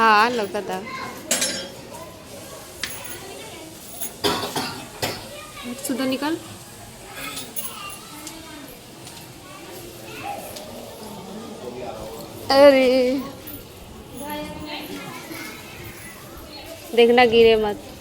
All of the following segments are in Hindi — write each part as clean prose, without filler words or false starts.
हाँ लगता था। सुधा निकाल। अरे देखना गिरे मत।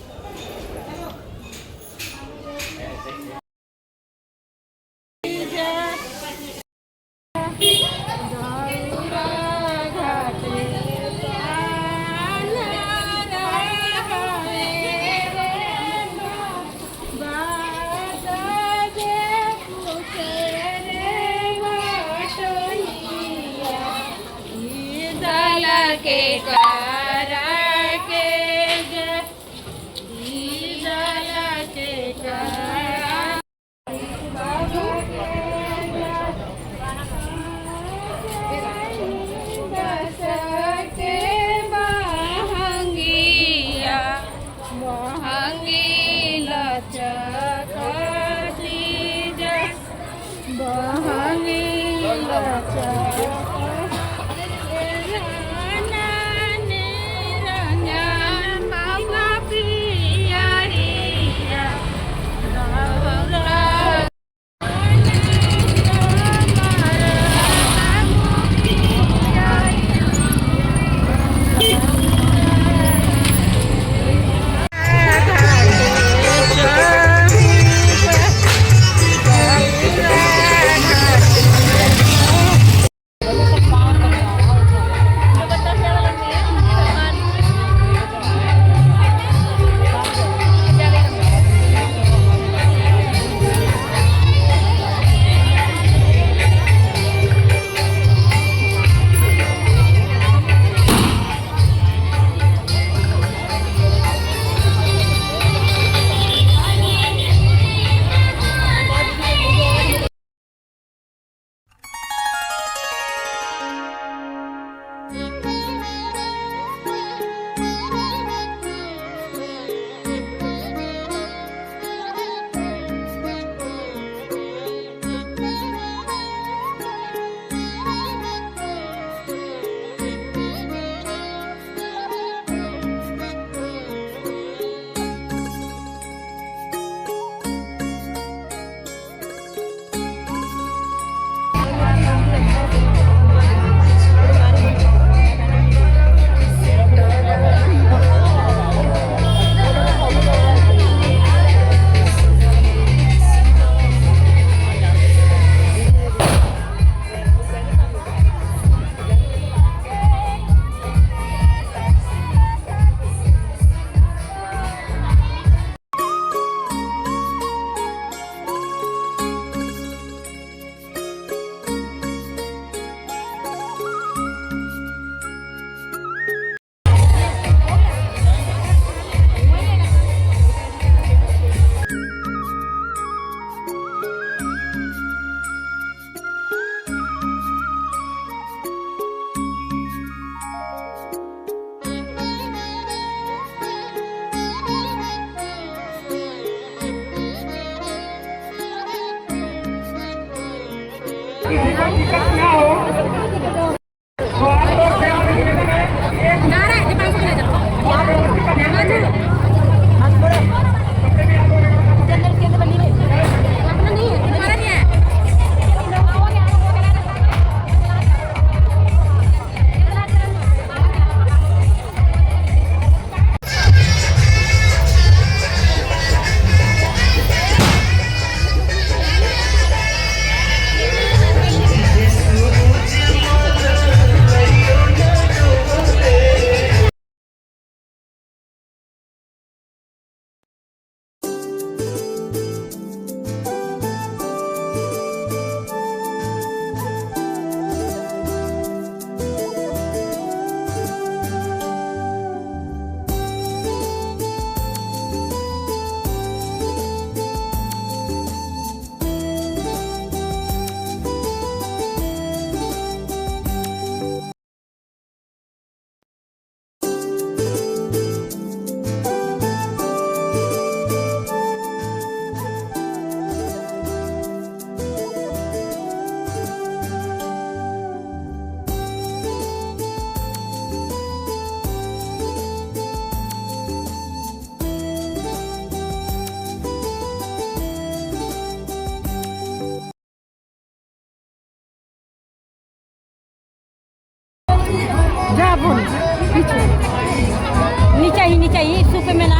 नीचे ही सूप में ना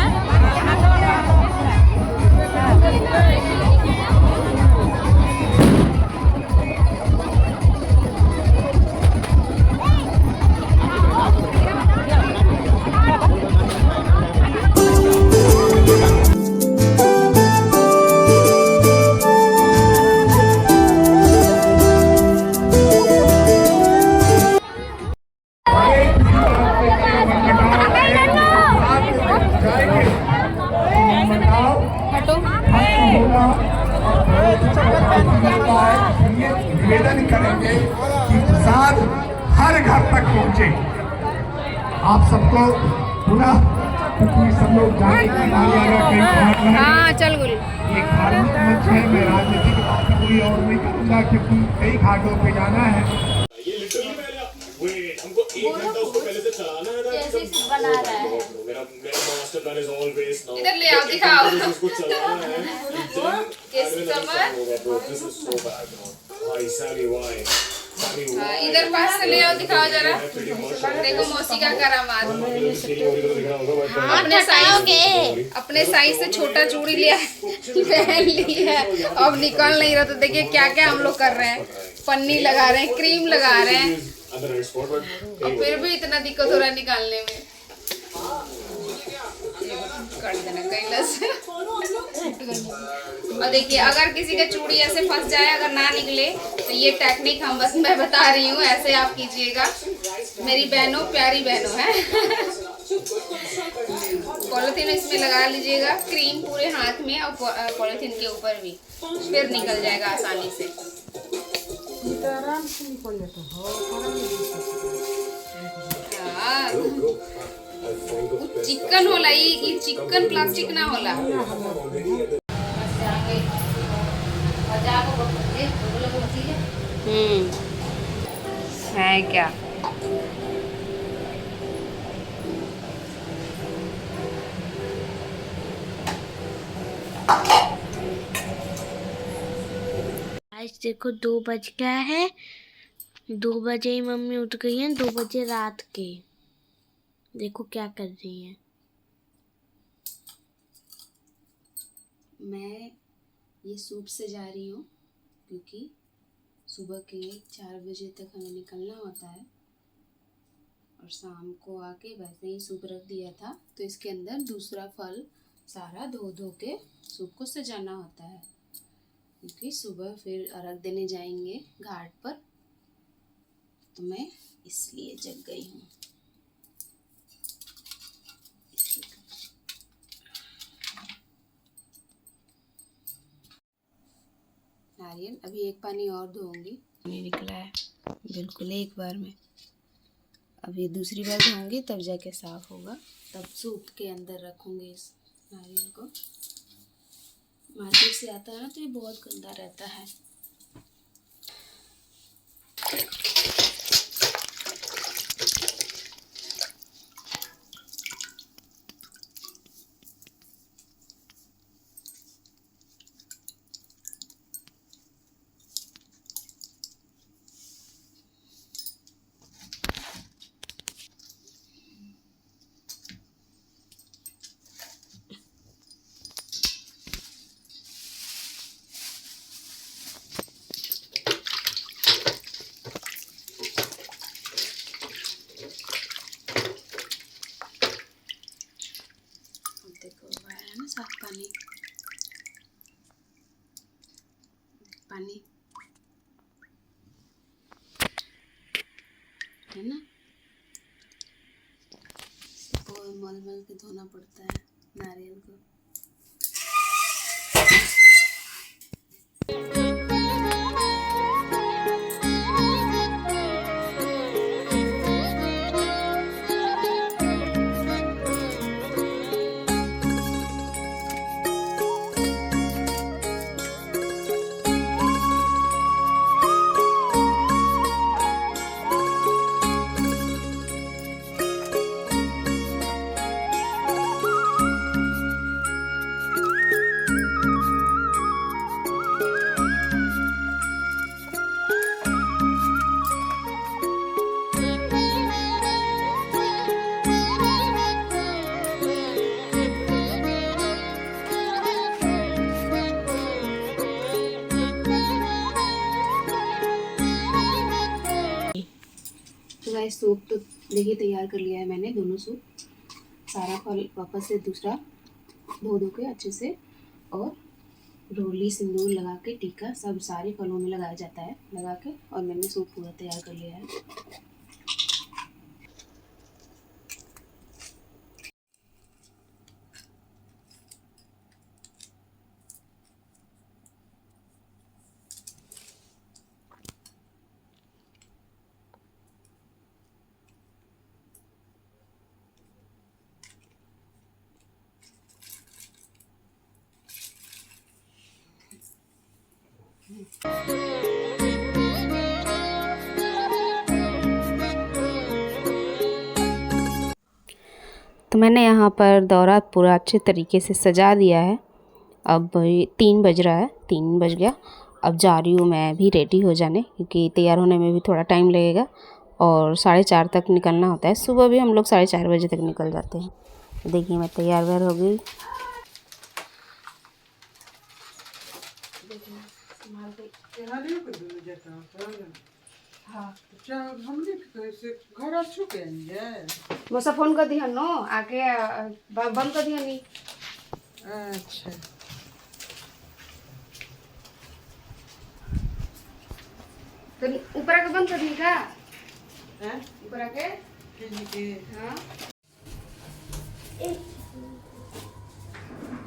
निवेदन करेंगे कि प्रसाद हर घर तक पहुंचे। आप सबको पुनः, क्योंकि सब लोग जाने की हाँ चल गुल एक धार्मिक मंच है, मैं राजनीतिक बात कोई और नहीं करूंगा क्योंकि कई घाटों पे जाना है। ये लिटरली हमको 1 घंटा उसको पहले से चलाना है ना, जैसे बना रहा है। मेरा master plan is always now इधर ले आओ, दिखाओ। उसको चलाना है दिस इज सो बैड भाई सारी वाइन इधर पास से ले आओ, दिखाओ जरा। देखो मौसी का करामात। अपने साइज से छोटा चूड़ी लिया पहन ली है, अब निकल नहीं रहा। तो देखिए क्या क्या हम लोग कर रहे हैं, पन्नी लगा रहे हैं, क्रीम लगा रहे हैं, और फिर भी इतना दिक्कत हो रहा है निकालने में। कर देना कैलस। और देखिए अगर किसी का चूड़ी ऐसे फंस जाए, अगर ना निकले, तो ये टेक्निक मैं बता रही हूँ, ऐसे आप कीजिएगा। मेरी बहनों, प्यारी बहनों है। पॉलिथीन इसमें लगा लीजिएगा, क्रीम पूरे हाथ में और पॉलिथीन के ऊपर भी, फिर निकल जाएगा आसानी से। चिकन होला, ये चिकन प्लास्टिक ना होला। है क्या आज देखो 2 बज गया है, 2 बजे ही मम्मी उठ गई है, 2 बजे रात के। देखो क्या कर रही है। मैं ये सूप से जा रही हूँ क्योंकि सुबह के 4 बजे तक हमें निकलना होता है, और शाम को आके वैसे ही सूप रख दिया था, तो इसके अंदर दूसरा फल सारा धो धो के सूप को सजाना होता है, क्योंकि सुबह फिर अर्घ देने जाएंगे घाट पर। तो मैं इसलिए जग गई हूँ। नारियल अभी एक पानी और धोऊंगी, पानी निकला है बिल्कुल एक बार में। अभी दूसरी बार धोऊंगी तब जाके साफ होगा, तब सूप के अंदर रखूंगी इस नारियल को। मार्केट से आता है ना, तो ये बहुत गंदा रहता है। साफ पानी है ना, इसको मल के धोना पड़ता है नारियल को। तो गाइस सूप तो देखिए तैयार कर लिया है मैंने, दोनों सूप। सारा फल वापस से दूसरा धो के अच्छे से, और रोली सिंदूर लगा के टीका सब सारे फलों में लगाया जाता है, लगा के, और मैंने सूप पूरा तैयार कर लिया है। तो मैंने यहाँ पर दौरा पूरा अच्छे तरीके से सजा दिया है। अब 3 बज रहा है, 3 बज गया। अब जा रही हूँ मैं भी रेडी हो जाने, क्योंकि तैयार होने में भी थोड़ा टाइम लगेगा और 4:30 तक निकलना होता है। सुबह भी हम लोग 4:30 बजे तक निकल जाते हैं। तो देखिए मैं तैयार व्यार हो गई। मोसा फोन कर दिया नो आके बंद कर दिया नहीं। अच्छा तो ऊपर आके बंद कर दी का? हैं? ऊपर आके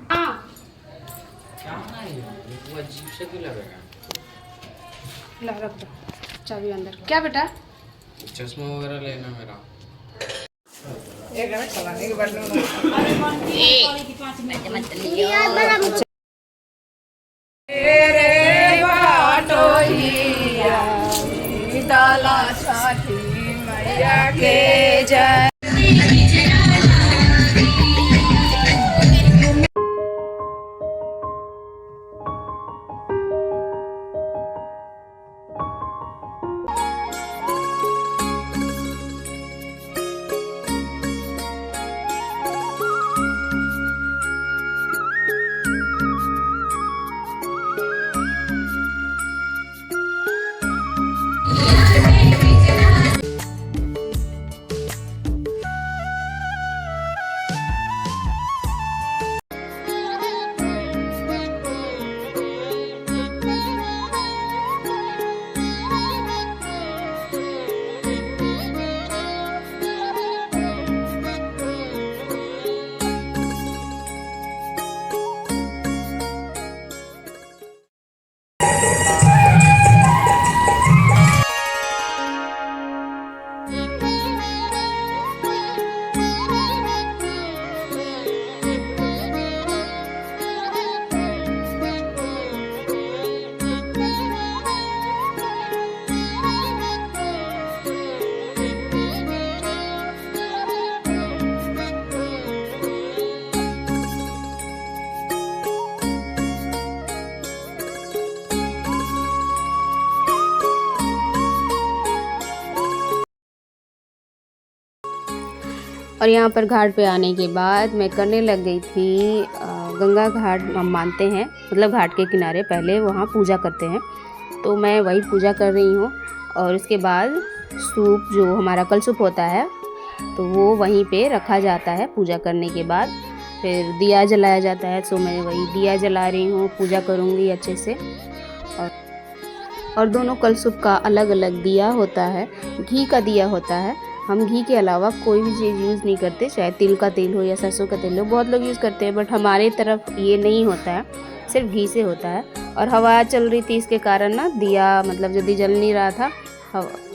हाँ वो अजीब से क्यों लगेगा? ला रख दो चाबी अंदर। क्या बेटा? चश्मा वगैरह लेना मेरा। और यहाँ पर घाट पे आने के बाद मैं करने लग गई थी गंगा घाट हम मानते हैं, मतलब घाट के किनारे पहले वहाँ पूजा करते हैं, तो मैं वही पूजा कर रही हूँ। और उसके बाद सूप जो हमारा कलसूप होता है तो वो वहीं पे रखा जाता है पूजा करने के बाद। फिर दिया जलाया जाता है, सो मैं वही दिया जला रही हूँ, पूजा करूँगी अच्छे से। और दोनों कलसूप का अलग अलग दिया होता है, घी का दिया होता है। हम घी के अलावा कोई भी चीज़ यूज़ नहीं करते, चाहे तिल का तेल हो या सरसों का तेल हो, बहुत लोग यूज़ करते हैं, बट हमारे तरफ ये नहीं होता है, सिर्फ घी से होता है। और हवा चल रही थी, इसके कारण ना दिया मतलब जल्दी जल नहीं रहा था,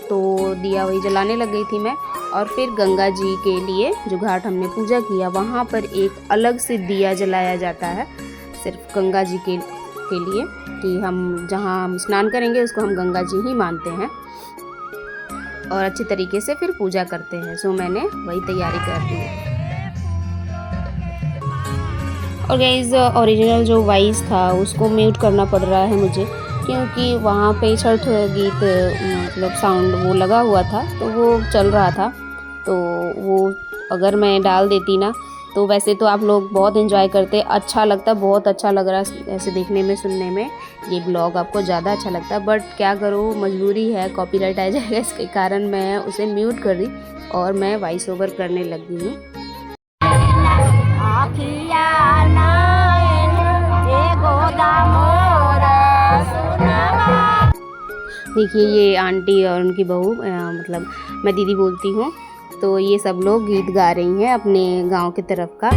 तो दिया वही जलाने लग गई थी मैं। और फिर गंगा जी के लिए जो घाट हमने पूजा किया, वहाँ पर एक अलग से दिया जलाया जाता है सिर्फ गंगा जी के लिए, कि हम जहाँ हम स्नान करेंगे उसको हम गंगा जी ही मानते हैं, और अच्छी तरीके से फिर पूजा करते हैं। सो मैंने वही तैयारी कर दी है। और गाइस ओरिजिनल जो वॉइस था उसको म्यूट करना पड़ रहा है मुझे, क्योंकि वहाँ पे छठ गीत मतलब साउंड वो लगा हुआ था, तो वो चल रहा था, तो वो अगर मैं डाल देती ना तो वैसे तो आप लोग बहुत एंजॉय करते, अच्छा लगता, बहुत अच्छा लग रहा है ऐसे देखने में, सुनने में। ये ब्लॉग आपको ज़्यादा अच्छा लगता है, बट क्या करूँ, मजबूरी है, कॉपीराइट आ जाएगा, इसके कारण मैं उसे म्यूट कर दी और मैं वॉइस ओवर करने लगी हूँ। देखिए ये आंटी और उनकी बहू, मतलब मैं दीदी बोलती हूँ, तो ये सब लोग गीत गा रही हैं अपने गांव की तरफ का।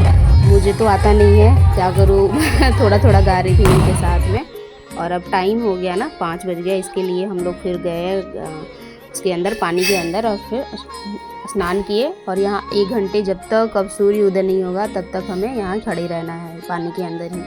मुझे तो आता नहीं है, क्या करूँ थोड़ा थोड़ा गा रही थी उनके साथ में। और अब टाइम हो गया ना, 5 बज गया, इसके लिए हम लोग फिर गए उसके अंदर, पानी के अंदर, और फिर स्नान किए। और यहाँ 1 घंटे, जब तक अब सूर्य उदय नहीं होगा तब तक हमें यहाँ खड़े रहना है पानी के अंदर ही।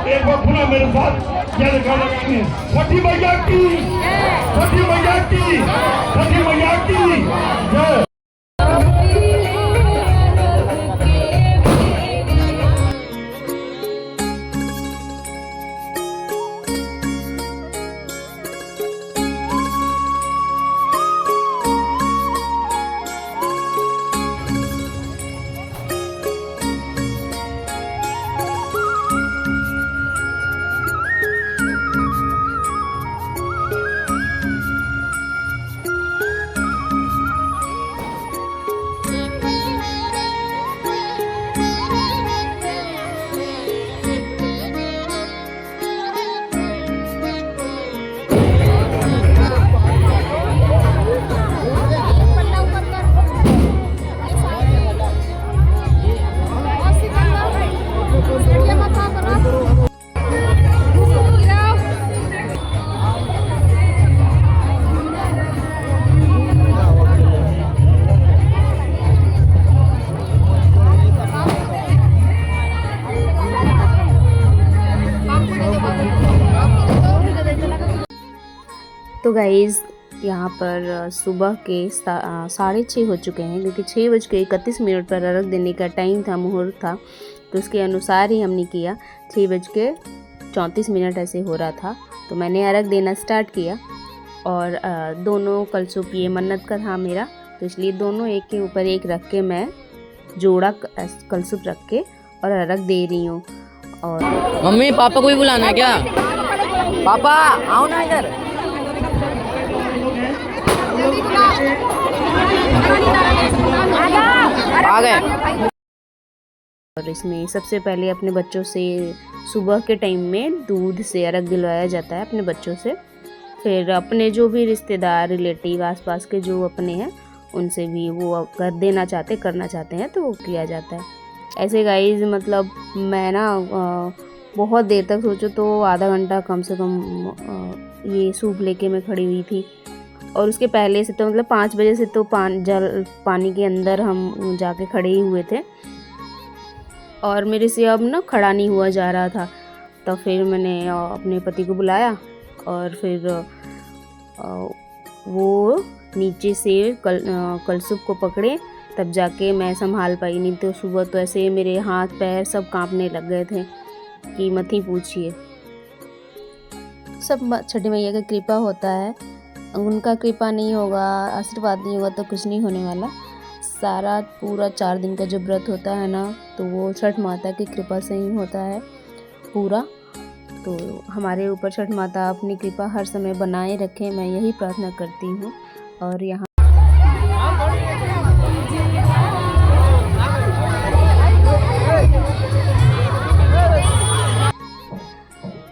एक बार पुनः मेरे साथ जय जयकार लगाएंगे। छठी मैया की, छठी मैया की, छठी मैया की जय। तो गाइज़ यहाँ पर सुबह के 6:30 हो चुके हैं, क्योंकि 6:31 पर अर्घ देने का टाइम था, मुहूर्त था, तो उसके अनुसार ही हमने किया। 6:34 ऐसे हो रहा था, तो मैंने अर्घ देना स्टार्ट किया। और दोनों कलशुप, ये मन्नत का था मेरा, तो इसलिए दोनों एक के ऊपर एक रख के मैं जोड़ा कलशुप रख के और अर्घ दे रही हूँ। और मम्मी पापा को भी बुलाना है क्या? पापा आओ ना इधर। आ गए। और इसमें सबसे पहले अपने बच्चों से सुबह के टाइम में दूध से अर्घ दिलवाया जाता है अपने बच्चों से। फिर अपने जो भी रिश्तेदार, रिलेटिव, आसपास के जो अपने हैं, उनसे भी वो कर देना चाहते, करना चाहते हैं तो वो किया जाता है। ऐसे गाइस मतलब मैं ना बहुत देर तक, सोचो तो आधा घंटा कम से कम ये सूप लेके मैं खड़ी हुई थी। और उसके पहले से तो मतलब 5 बजे से तो पानी के अंदर हम जाके खड़े ही हुए थे, और मेरे से अब ना खड़ा नहीं हुआ जा रहा था। तो फिर मैंने अपने पति को बुलाया, और फिर वो नीचे से कलशुप को पकड़े, तब जाके मैं संभाल पाई। नहीं तो सुबह तो ऐसे मेरे हाथ पैर सब कांपने लग गए थे कि मत ही पूछिए। सब छठी मैया का कृपा होता है, उनका कृपा नहीं होगा, आशीर्वाद नहीं होगा तो कुछ नहीं होने वाला। सारा पूरा 4 दिन का जो व्रत होता है ना, तो वो छठ माता की कृपा से ही होता है पूरा। तो हमारे ऊपर छठ माता अपनी कृपा हर समय बनाए रखें, मैं यही प्रार्थना करती हूँ। और यहाँ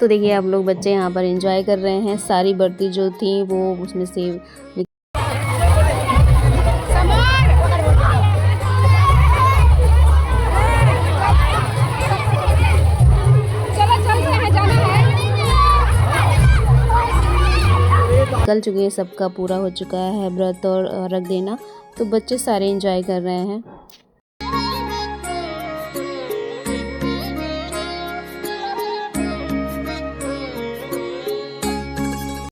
तो देखिए आप लोग बच्चे यहाँ पर एंजॉय कर रहे हैं। सारी बर्ती जो थी वो उसमें से निकल चुके हैं, सबका पूरा हो चुका है व्रत और रख देना। तो बच्चे सारे एंजॉय कर रहे हैं।